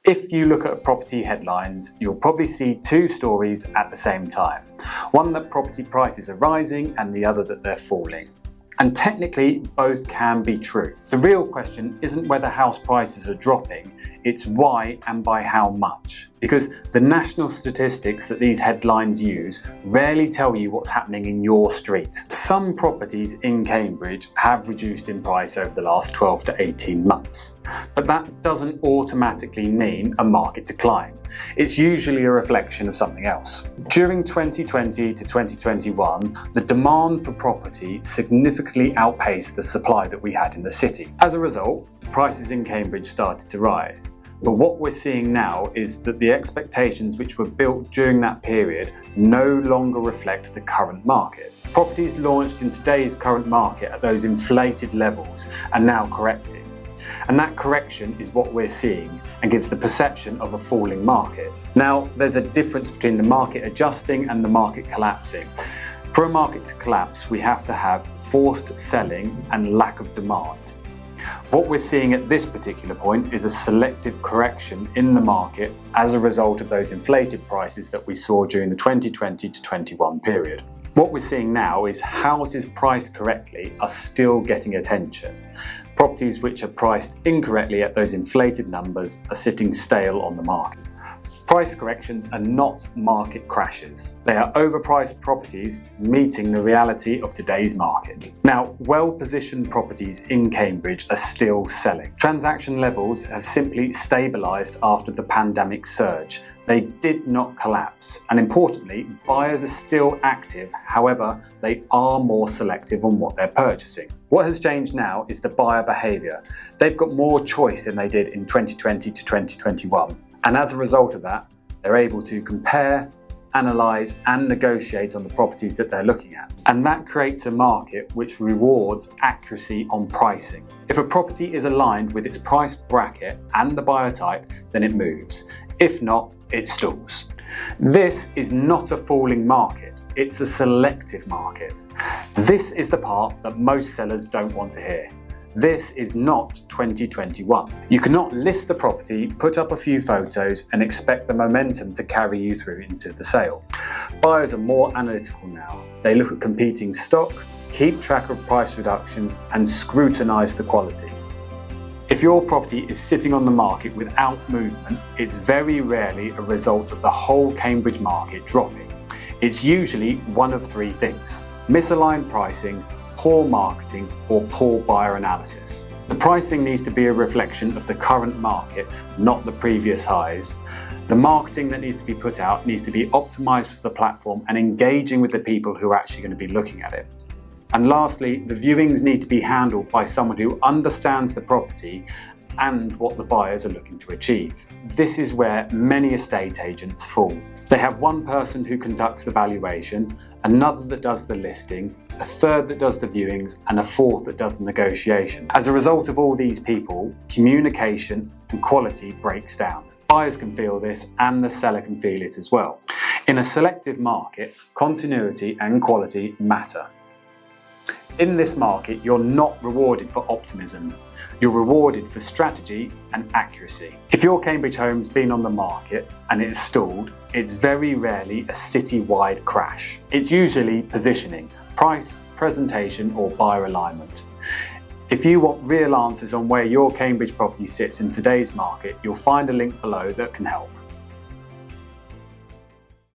If you look at property headlines, you'll probably see two stories at the same time. One that property prices are rising and the other that they're falling. And technically, both can be true. The real question isn't whether house prices are dropping, it's why and by how much. Because the national statistics that these headlines use rarely tell you what's happening in your street. Some properties in Cambridge have reduced in price over the last 12 to 18 months. But that doesn't automatically mean a market decline. It's usually a reflection of something else. During 2020 to 2021, the demand for property significantly outpaced the supply that we had in the city. As a result, prices in Cambridge started to rise. But what we're seeing now is that the expectations which were built during that period no longer reflect the current market. Properties launched in today's current market at those inflated levels are now correcting. And that correction is what we're seeing and gives the perception of a falling market. Now, there's a difference between the market adjusting and the market collapsing. For a market to collapse, we have to have forced selling and lack of demand. What we're seeing at this particular point is a selective correction in the market as a result of those inflated prices that we saw during the 2020 to 21 period. What we're seeing now is houses priced correctly are still getting attention. Properties which are priced incorrectly at those inflated numbers are sitting stale on the market. Price corrections are not market crashes. They are overpriced properties meeting the reality of today's market. Now, well-positioned properties in Cambridge are still selling. Transaction levels have simply stabilised after the pandemic surge. They did not collapse. And importantly, buyers are still active. However, they are more selective on what they're purchasing. What has changed now is the buyer behaviour. They've got more choice than they did in 2020 to 2021. And as a result of that, they're able to compare, analyse and negotiate on the properties that they're looking at. And that creates a market which rewards accuracy on pricing. If a property is aligned with its price bracket and the buyer type, then it moves. If not, it stalls. This is not a falling market, it's a selective market. This is the part that most sellers don't want to hear. This is not 2021. You cannot list a property, put up a few photos and expect the momentum to carry you through into the sale. Buyers are more analytical now. They look at competing stock, keep track of price reductions and scrutinise the quality. If your property is sitting on the market without movement, it's very rarely a result of the whole Cambridge market dropping. It's usually one of three things: misaligned pricing, poor marketing or poor buyer analysis. The pricing needs to be a reflection of the current market, not the previous highs. The marketing that needs to be put out needs to be optimized for the platform and engaging with the people who are actually going to be looking at it. And lastly, the viewings need to be handled by someone who understands the property and what the buyers are looking to achieve. This is where many estate agents fall. They have one person who conducts the valuation, another that does the listing, a third that does the viewings, and a fourth that does the negotiation. As a result of all these people, communication and quality breaks down. Buyers can feel this and the seller can feel it as well. In a selective market, continuity and quality matter. In this market, you're not rewarded for optimism. You're rewarded for strategy and accuracy. If your Cambridge home's been on the market and it's stalled, it's very rarely a city-wide crash. It's usually positioning, price, presentation or buyer alignment. If you want real answers on where your Cambridge property sits in today's market, you'll find a link below that can help.